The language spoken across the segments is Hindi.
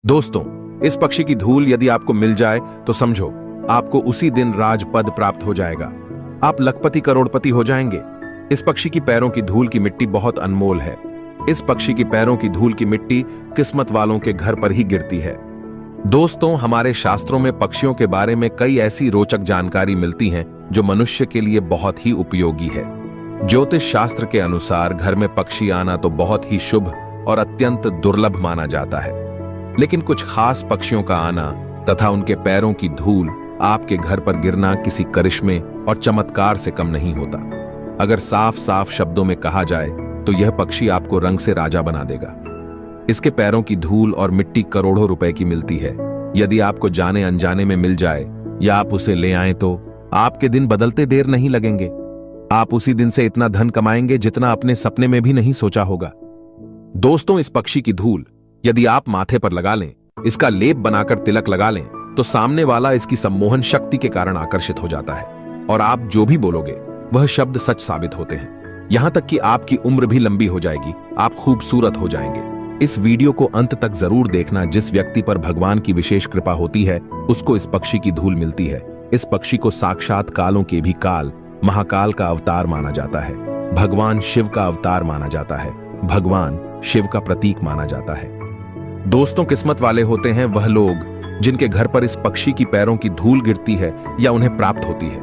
दोस्तों, इस पक्षी की धूल यदि आपको मिल जाए तो समझो आपको उसी दिन राजपद प्राप्त हो जाएगा। आप लखपति करोड़पति हो जाएंगे। इस पक्षी की पैरों की धूल की मिट्टी बहुत अनमोल है। इस पक्षी की पैरों की धूल की मिट्टी किस्मत वालों के घर पर ही गिरती है। दोस्तों, हमारे शास्त्रों में पक्षियों के बारे में कई ऐसी रोचक जानकारी मिलती हैं जो मनुष्य के लिए बहुत ही उपयोगी है। ज्योतिष शास्त्र के अनुसार घर में पक्षी आना तो बहुत ही शुभ और अत्यंत दुर्लभ माना जाता है, लेकिन कुछ खास पक्षियों का आना तथा उनके पैरों की धूल आपके घर पर गिरना किसी करिश्मे और चमत्कार से कम नहीं होता। अगर साफ साफ शब्दों में कहा जाए तो यह पक्षी आपको रंग से राजा बना देगा। इसके पैरों की धूल और मिट्टी करोड़ों रुपए की मिलती है। यदि आपको जाने अनजाने में मिल जाए या आप उसे ले आए तो आपके दिन बदलते देर नहीं लगेंगे। आप उसी दिन से इतना धन कमाएंगे जितना अपने सपने में भी नहीं सोचा होगा। दोस्तों, इस पक्षी की धूल यदि आप माथे पर लगा लें, इसका लेप बनाकर तिलक लगा लें, तो सामने वाला इसकी सम्मोहन शक्ति के कारण आकर्षित हो जाता है और आप जो भी बोलोगे वह शब्द सच साबित होते हैं। यहां तक कि आपकी उम्र भी लंबी हो जाएगी, आप खूबसूरत हो जाएंगे। इस वीडियो को अंत तक जरूर देखना। जिस व्यक्ति पर भगवान की विशेष कृपा होती है उसको इस पक्षी की धूल मिलती है। इस पक्षी को साक्षात कालों के भी काल, महाकाल का अवतार माना जाता है। भगवान शिव का अवतार माना जाता है। भगवान शिव का प्रतीक माना जाता है। दोस्तों, किस्मत वाले होते हैं वह लोग जिनके घर पर इस पक्षी की पैरों की धूल गिरती है या उन्हें प्राप्त होती है।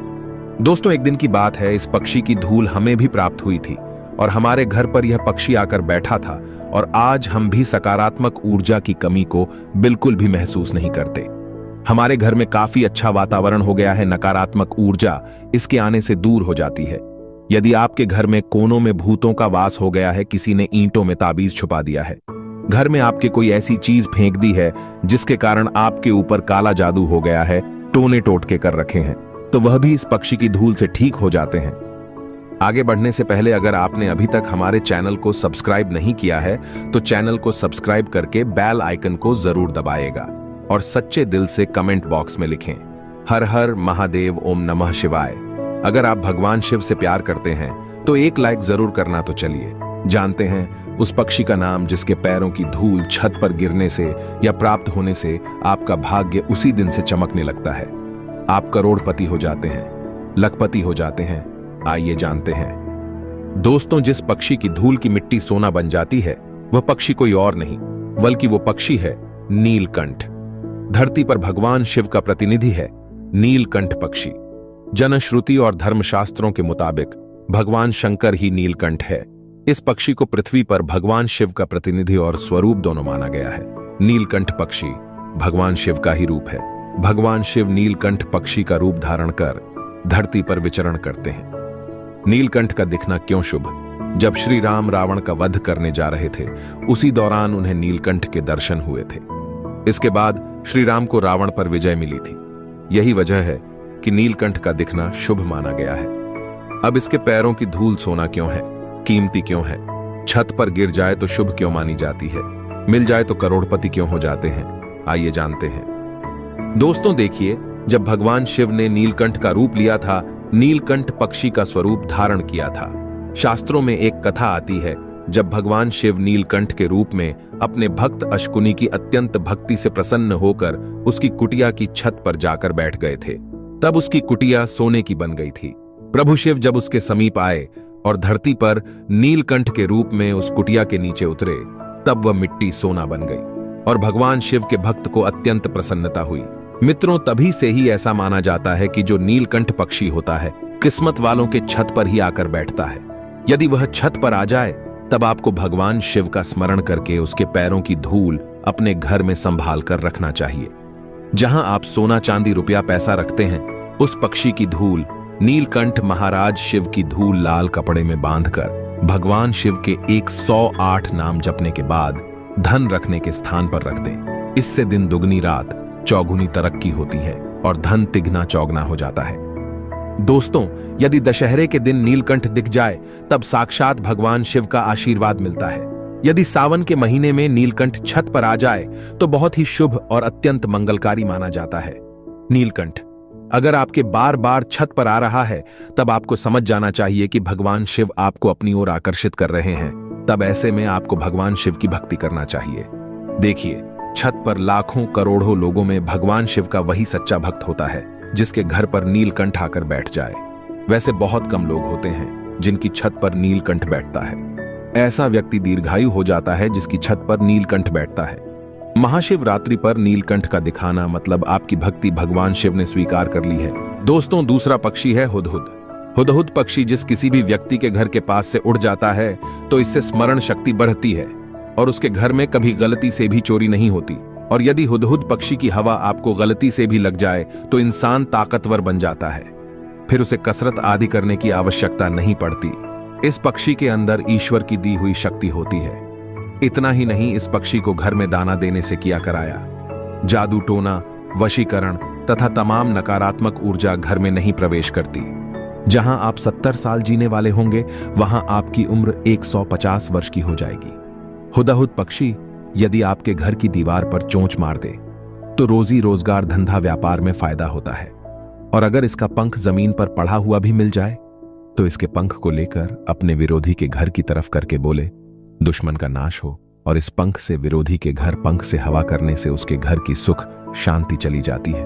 दोस्तों, एक दिन की बात है, इस पक्षी की धूल हमें भी प्राप्त हुई थी और हमारे घर पर यह पक्षी आकर बैठा था और आज हम भी सकारात्मक ऊर्जा की कमी को बिल्कुल भी महसूस नहीं करते। हमारे घर में काफी अच्छा वातावरण हो गया है। नकारात्मक ऊर्जा इसके आने से दूर हो जाती है। यदि आपके घर में कोनों में भूतों का वास हो गया है, किसी ने ईंटों में ताबीज छुपा दिया है, घर में आपके कोई ऐसी चीज फेंक दी है जिसके कारण आपके ऊपर काला जादू हो गया है, टोने टोटके कर रखे हैं, तो वह भी इस पक्षी की धूल से ठीक हो जाते हैं। आगे बढ़ने से पहले अगर आपने अभी तक हमारे चैनल को सब्सक्राइब नहीं किया है तो चैनल को सब्सक्राइब करके बेल आइकन को जरूर दबाएगा और सच्चे दिल से कमेंट बॉक्स में लिखें, हर हर महादेव, ओम नमः शिवाय। अगर आप भगवान शिव से प्यार करते हैं तो एक लाइक जरूर करना। तो चलिए जानते हैं उस पक्षी का नाम जिसके पैरों की धूल छत पर गिरने से या प्राप्त होने से आपका भाग्य उसी दिन से चमकने लगता है। आप करोड़पति हो जाते हैं, लखपति हो जाते हैं। आइए जानते हैं। दोस्तों, जिस पक्षी की धूल की मिट्टी सोना बन जाती है वह पक्षी कोई और नहीं बल्कि वो पक्षी है नीलकंठ। धरती पर भगवान शिव का प्रतिनिधि है नीलकंठ पक्षी। जनश्रुति और धर्मशास्त्रों के मुताबिक भगवान शंकर ही नीलकंठ है। इस पक्षी को पृथ्वी पर भगवान शिव का प्रतिनिधि और स्वरूप दोनों माना गया है। नीलकंठ पक्षी भगवान शिव का ही रूप है। भगवान शिव नीलकंठ पक्षी का रूप धारण कर धरती पर विचरण करते हैं। नीलकंठ का दिखना क्यों शुभ? जब श्री राम रावण का वध करने जा रहे थे उसी दौरान उन्हें नीलकंठ के दर्शन हुए थे। इसके बाद श्री राम को रावण पर विजय मिली थी। यही वजह है कि नीलकंठ का दिखना शुभ माना गया है। अब इसके पैरों की धूल सोना क्यों है, कीमती क्यों है? छत पर गिर जाए तो शुभ क्यों मानी जाती है? मिल जाए तो करोड़पति क्यों हो जाते हैं? आइए जानते हैं। दोस्तों देखिए, जब भगवान शिव ने नीलकंठ का रूप लिया था, नीलकंठ पक्षी का स्वरूप धारण किया था। शास्त्रों में एक कथा आती है, जब भगवान शिव नीलकंठ के रूप में अपने भक्त अशकुनी की अत्यंत भक्ति से प्रसन्न होकर उसकी कुटिया की छत पर जाकर बैठ गए थे, तब उसकी कुटिया सोने की बन गई थी। प्रभु शिव जब उसके समीप आए और धरती पर नीलकंठ के रूप में उस कुटिया के नीचे उतरे, तब वह मिट्टी सोना बन गई और भगवान शिव के भक्त को अत्यंत प्रसन्नता हुई। मित्रों, तभी से ही ऐसा माना जाता है कि जो नीलकंठ पक्षी होता है किस्मत वालों के छत पर ही आकर बैठता है। यदि वह छत पर आ जाए तब आपको भगवान शिव का स्मरण करके उसके पैरों की धूल अपने घर में संभाल कर रखना चाहिए। जहां आप सोना चांदी रुपया पैसा रखते हैं, उस पक्षी की धूल नीलकंठ महाराज शिव की धूल लाल कपड़े में बांधकर भगवान शिव के 108 नाम जपने के बाद धन रखने के स्थान पर रख दें। इससे दिन दुगनी रात चौगुनी तरक्की होती है और धन तिगना चौगना हो जाता है। दोस्तों, यदि दशहरे के दिन नीलकंठ दिख जाए तब साक्षात भगवान शिव का आशीर्वाद मिलता है। यदि सावन के महीने में नीलकंठ छत पर आ जाए तो बहुत ही शुभ और अत्यंत मंगलकारी माना जाता है। नीलकंठ अगर आपके बार बार छत पर आ रहा है तब आपको समझ जाना चाहिए कि भगवान शिव आपको अपनी ओर आकर्षित कर रहे हैं। तब ऐसे में आपको भगवान शिव की भक्ति करना चाहिए। देखिए, छत पर लाखों करोड़ों लोगों में भगवान शिव का वही सच्चा भक्त होता है जिसके घर पर नीलकंठ आकर बैठ जाए। वैसे बहुत कम लोग होते हैं जिनकी छत पर नीलकंठ बैठता है। ऐसा व्यक्ति दीर्घायु हो जाता है जिसकी छत पर नीलकंठ बैठता है। महाशिवरात्रि पर नीलकंठ का दिखाना मतलब आपकी भक्ति भगवान शिव ने स्वीकार कर ली है। दोस्तों, दूसरा पक्षी है हुदहुद। हुदहुद पक्षी जिस किसी भी व्यक्ति के घर के पास से उड़ जाता है तो इससे स्मरण शक्ति बढ़ती है और उसके घर में कभी गलती से भी चोरी नहीं होती। और यदि हुदहुद पक्षी की हवा आपको गलती से भी लग जाए तो इंसान ताकतवर बन जाता है, फिर उसे कसरत आदि करने की आवश्यकता नहीं पड़ती। इस पक्षी के अंदर ईश्वर की दी हुई शक्ति होती है। इतना ही नहीं, इस पक्षी को घर में दाना देने से किया कराया। जादू टोना, वशीकरण तथा तमाम नकारात्मक ऊर्जा घर में नहीं प्रवेश करती। जहां आप 70 साल जीने वाले होंगे वहां आपकी उम्र 150 वर्ष की हो जाएगी। हुदहुद पक्षी यदि आपके घर की दीवार पर चोंच मार दे तो रोजी रोजगार, धंधा व्यापार में फायदा होता है। और अगर इसका पंख जमीन पर पड़ा हुआ भी मिल जाए तो इसके पंख को लेकर अपने विरोधी के घर की तरफ करके बोले, दुश्मन का नाश हो। और इस पंख से विरोधी के घर पंख से हवा करने से उसके घर की सुख शांति चली जाती है।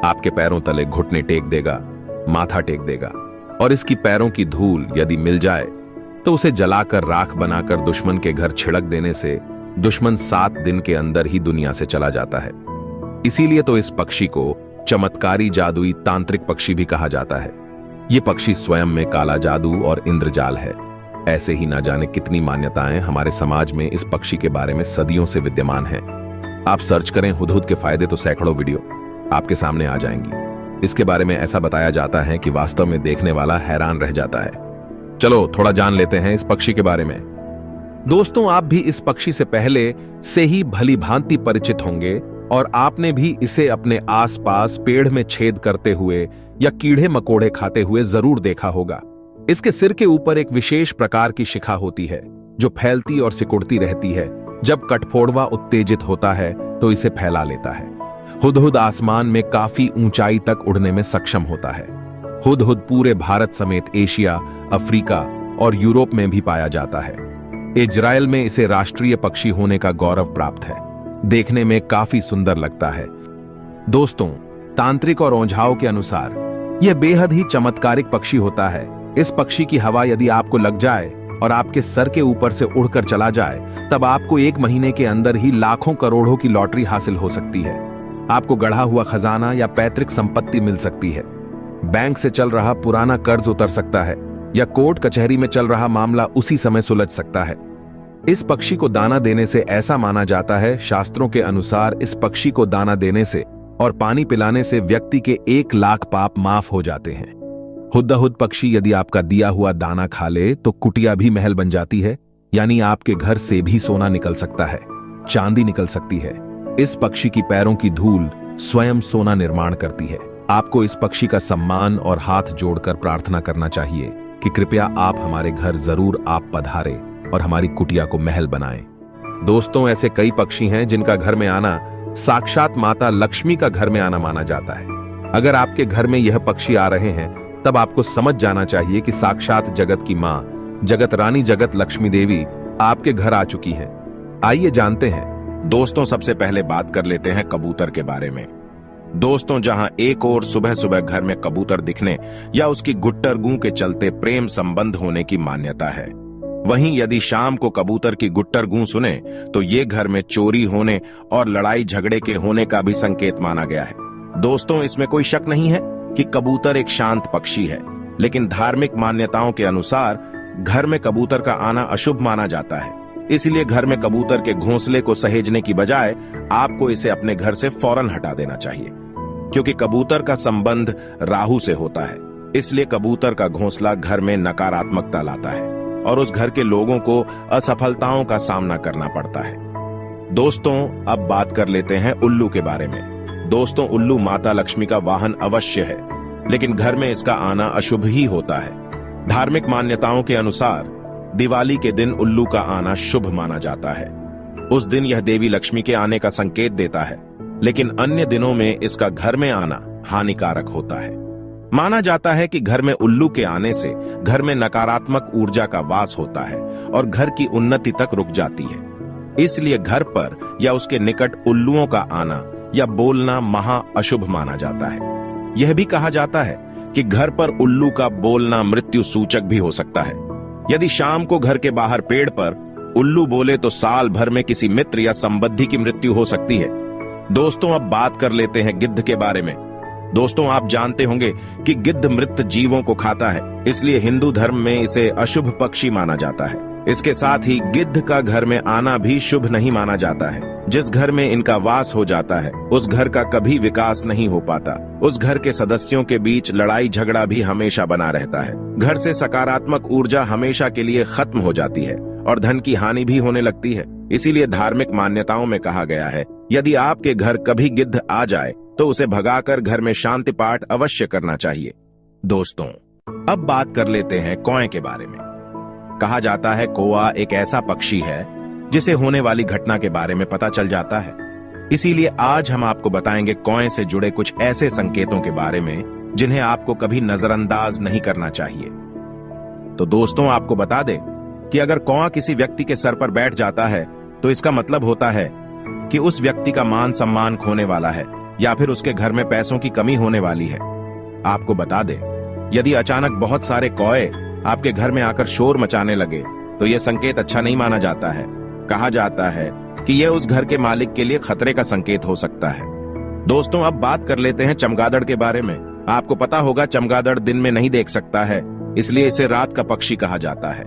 आपके पैरों तले घुटने टेक देगा, माथा टेक देगा। और इसकी पैरों की धूल यदि मिल जाए तो उसे जलाकर राख बनाकर दुश्मन के घर छिड़क देने से दुश्मन 7 दिन के अंदर ही दुनिया से चला जाता है। इसीलिए तो इस पक्षी को चमत्कारी, जादुई, तांत्रिक पक्षी भी कहा जाता है। ये पक्षी स्वयं में काला जादू और इंद्रजाल है। ऐसे ही ना जाने कितनी मान्यताएं हमारे समाज में इस पक्षी के बारे में सदियों से विद्यमान हैं। आप सर्च करें हुदहुद के फायदे तो सैकड़ों वीडियो आपके सामने आ जाएंगी। इसके बारे में ऐसा बताया जाता है कि वास्तव में देखने वाला हैरान रह जाता है। चलो थोड़ा जान लेते हैं इस पक्षी के बारे में। दोस्तों, आप भी इस पक्षी से पहले से ही भली भांति परिचित होंगे और आपने भी इसे अपने आसपास पेड़ में छेद करते हुए या कीड़े मकोड़े खाते हुए जरूर देखा होगा। इसके सिर के ऊपर एक विशेष प्रकार की शिखा होती है जो फैलती और सिकुड़ती रहती है। जब कठफोड़वा उत्तेजित होता है तो इसे फैला लेता है। हुदहुद आसमान में काफी ऊंचाई तक उड़ने में सक्षम होता है। हुदहुद पूरे भारत समेत एशिया, अफ्रीका और यूरोप में भी पाया जाता है। इजराइल में इसे राष्ट्रीय पक्षी होने का गौरव प्राप्त है। देखने में काफी सुंदर लगता है। दोस्तों, तांत्रिक और ओझाओं के अनुसार यह बेहद ही चमत्कारिक पक्षी होता है। इस पक्षी की हवा यदि आपको लग जाए और आपके सर के ऊपर से उड़कर चला जाए तब आपको 1 महीने के अंदर ही लाखों करोड़ों की लॉटरी हासिल हो सकती है। आपको गढ़ा हुआ खजाना या पैतृक संपत्ति मिल सकती है। बैंक से चल रहा पुराना कर्ज उतर सकता है या कोर्ट कचहरी में चल रहा मामला उसी समय सुलझ सकता है। इस पक्षी को दाना देने से ऐसा माना जाता है, शास्त्रों के अनुसार इस पक्षी को दाना देने से और पानी पिलाने से व्यक्ति के 1 लाख पाप माफ हो जाते हैं। हुदहुद पक्षी यदि आपका दिया हुआ दाना खा ले तो कुटिया भी महल बन जाती है, यानी आपके घर से भी सोना निकल सकता है, चांदी निकल सकती है। इस पक्षी की पैरों की धूल स्वयं सोना निर्माण करती है। आपको इस पक्षी का सम्मान और हाथ जोड़कर प्रार्थना करना चाहिए कि कृपया आप हमारे घर जरूर आप पधारे और हमारी कुटिया को महल बनाएं। दोस्तों, ऐसे कई पक्षी हैं जिनका घर में आना साक्षात माता लक्ष्मी का घर में आना माना जाता है। अगर आपके घर में यह पक्षी आ रहे हैं तब आपको समझ जाना चाहिए कि साक्षात जगत की मां, जगत रानी, जगत लक्ष्मी देवी आपके घर आ चुकी हैं। आइए जानते हैं। दोस्तों, सबसे पहले बात कर लेते हैं कबूतर के बारे में। दोस्तों, जहां एक और सुबह सुबह घर में कबूतर दिखने या उसकी गुट्टर गूं के चलते प्रेम संबंध होने की मान्यता है, वहीं यदि शाम को कबूतर की गुट्टर गूं सुने तो ये घर में चोरी होने और लड़ाई झगड़े के होने का भी संकेत माना गया है। दोस्तों, इसमें कोई शक नहीं है कि कबूतर एक शांत पक्षी है, लेकिन धार्मिक मान्यताओं के अनुसार घर में कबूतर का आना अशुभ माना जाता है। इसलिए घर में कबूतर के घोंसले को सहेजने की बजाय आपको इसे अपने घर से फौरन हटा देना चाहिए, क्योंकि कबूतर का संबंध राहु से होता है। इसलिए कबूतर का घोंसला घर में नकारात्मकता लाता है और उस घर के लोगों को असफलताओं का सामना करना पड़ता है। दोस्तों, अब बात कर लेते हैं उल्लू के बारे में। दोस्तों, उल्लू माता लक्ष्मी का वाहन अवश्य है, लेकिन घर में इसका आना अशुभ ही होता है। धार्मिक मान्यताओं के अनुसार दिवाली के दिन उल्लू का आना शुभ माना जाता है। उस दिन यह देवी लक्ष्मी के आने का संकेत देता है, लेकिन अन्य दिनों में इसका घर में आना हानिकारक होता है। माना जाता है कि घर में उल्लू के आने से घर में नकारात्मक ऊर्जा का वास होता है और घर की उन्नति तक रुक जाती है। इसलिए घर पर या उसके निकट उल्लुओं का आना या बोलना महा अशुभ माना जाता है। यह भी कहा जाता है कि घर पर उल्लू का बोलना मृत्यु सूचक भी हो सकता है। यदि शाम को घर के बाहर पेड़ पर उल्लू बोले तो साल भर में किसी मित्र या संबंधी की मृत्यु हो सकती है। दोस्तों, अब बात कर लेते हैं गिद्ध के बारे में। दोस्तों, आप जानते होंगे कि गिद्ध मृत जीवों को खाता है, इसलिए हिंदू धर्म में इसे अशुभ पक्षी माना जाता है। इसके साथ ही गिद्ध का घर में आना भी शुभ नहीं माना जाता है। जिस घर में इनका वास हो जाता है उस घर का कभी विकास नहीं हो पाता। उस घर के सदस्यों के बीच लड़ाई झगड़ा भी हमेशा बना रहता है। घर से सकारात्मक ऊर्जा हमेशा के लिए खत्म हो जाती है और धन की हानि भी होने लगती है। इसीलिए धार्मिक मान्यताओं में कहा गया है, यदि आपके घर कभी गिद्ध आ जाए तो उसे भगाकर घर में शांति पाठ अवश्य करना चाहिए। दोस्तों, अब बात कर लेते हैं कौए के बारे में। कहा जाता है कौआ एक ऐसा पक्षी है जिसे होने वाली घटना के बारे में पता चल जाता है। इसीलिए आज हम आपको बताएंगे कौए से जुड़े कुछ ऐसे संकेतों के बारे में जिन्हें आपको कभी नजरअंदाज नहीं करना चाहिए। तो दोस्तों, आपको बता दें कि अगर कौआ किसी व्यक्ति के सर पर बैठ जाता है तो इसका मतलब होता है कि उस व्यक्ति का मान सम्मान खोने वाला है या फिर उसके घर में पैसों की कमी होने वाली है। आपको बता दें, यदि अचानक बहुत सारे कौए आपके घर में आकर शोर मचाने लगे तो यह संकेत अच्छा नहीं माना जाता है। कहा जाता है कि यह उस घर के मालिक के लिए खतरे का संकेत हो सकता है। दोस्तों, अब बात कर लेते हैं चमगादड़ के बारे में। आपको पता होगा चमगादड़ दिन में नहीं देख सकता है, इसलिए इसे रात का पक्षी कहा जाता है।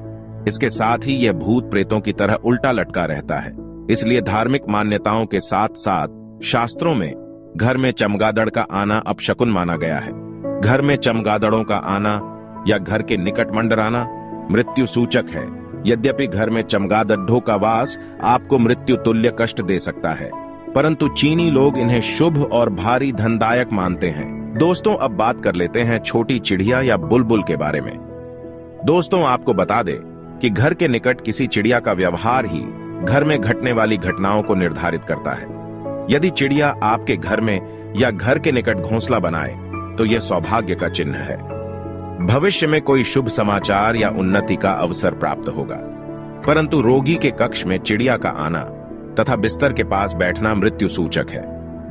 इसके साथ ही यह भूत प्रेतों की तरह उल्टा लटका रहता है। इसलिए धार्मिक मान्यताओं के साथ साथ शास्त्रों में घर में चमगादड़ का आना अपशकुन माना गया है। घर में चमगादड़ों का आना या घर के निकट मंडराना मृत्यु सूचक है। यद्यपि घर में चमगादड़ों का वास आपको मृत्यु तुल्य कष्ट दे सकता है, परंतु चीनी लोग इन्हें शुभ और भारी धनदायक मानते हैं। दोस्तों, अब बात कर लेते हैं छोटी चिड़िया या बुलबुल के बारे में। दोस्तों, आपको बता दें कि घर के निकट किसी चिड़िया का व्यवहार ही घर में घटने वाली घटनाओं को निर्धारित करता है। यदि चिड़िया आपके घर में या घर के निकट घोंसला बनाए तो यह सौभाग्य का चिन्ह है। भविष्य में कोई शुभ समाचार या उन्नति का अवसर प्राप्त होगा। परंतु रोगी के कक्ष में चिड़िया का आना तथा बिस्तर के पास बैठना मृत्यु सूचक है।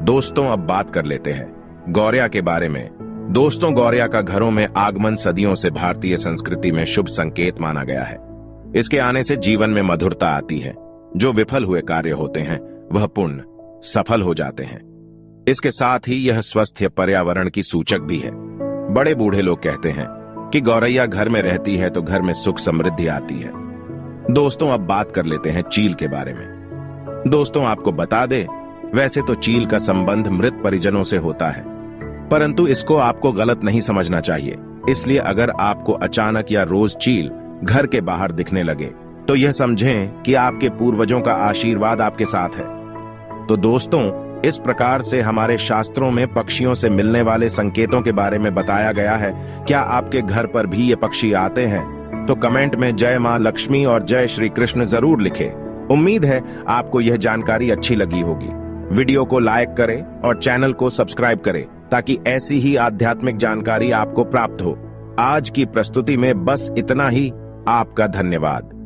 दोस्तों, अब बात कर लेते हैं गौरैया के बारे में। दोस्तों, गौरैया का घरों में आगमन सदियों से भारतीय संस्कृति में शुभ संकेत माना गया है। इसके आने से जीवन में मधुरता आती है। जो विफल हुए कार्य होते हैं वह पूर्ण सफल हो जाते हैं। इसके साथ ही यह स्वस्थ पर्यावरण की सूचक भी है। बड़े बूढ़े लोग कहते हैं कि गौरैया घर में रहती है तो घर में सुख समृद्धि आती है। दोस्तों, अब बात कर लेते हैं चील के बारे में। दोस्तों, आपको बता दें, वैसे तो चील का संबंध मृत परिजनों से होता है, परंतु इसको आपको गलत नहीं समझना चाहिए। इसलिए अगर आपको अचानक या रोज चील घर के बाहर दिखने लगे तो यह समझें कि आपके पूर्वजों का आशीर्वाद आपके साथ है। तो दोस्तों, इस प्रकार से हमारे शास्त्रों में पक्षियों से मिलने वाले संकेतों के बारे में बताया गया है। क्या आपके घर पर भी ये पक्षी आते हैं? तो कमेंट में जय मां लक्ष्मी और जय श्री कृष्ण जरूर लिखें। उम्मीद है आपको यह जानकारी अच्छी लगी होगी। वीडियो को लाइक करें और चैनल को सब्सक्राइब करें ताकि ऐसी ही आध्यात्मिक जानकारी आपको प्राप्त हो। आज की प्रस्तुति में बस इतना ही। आपका धन्यवाद।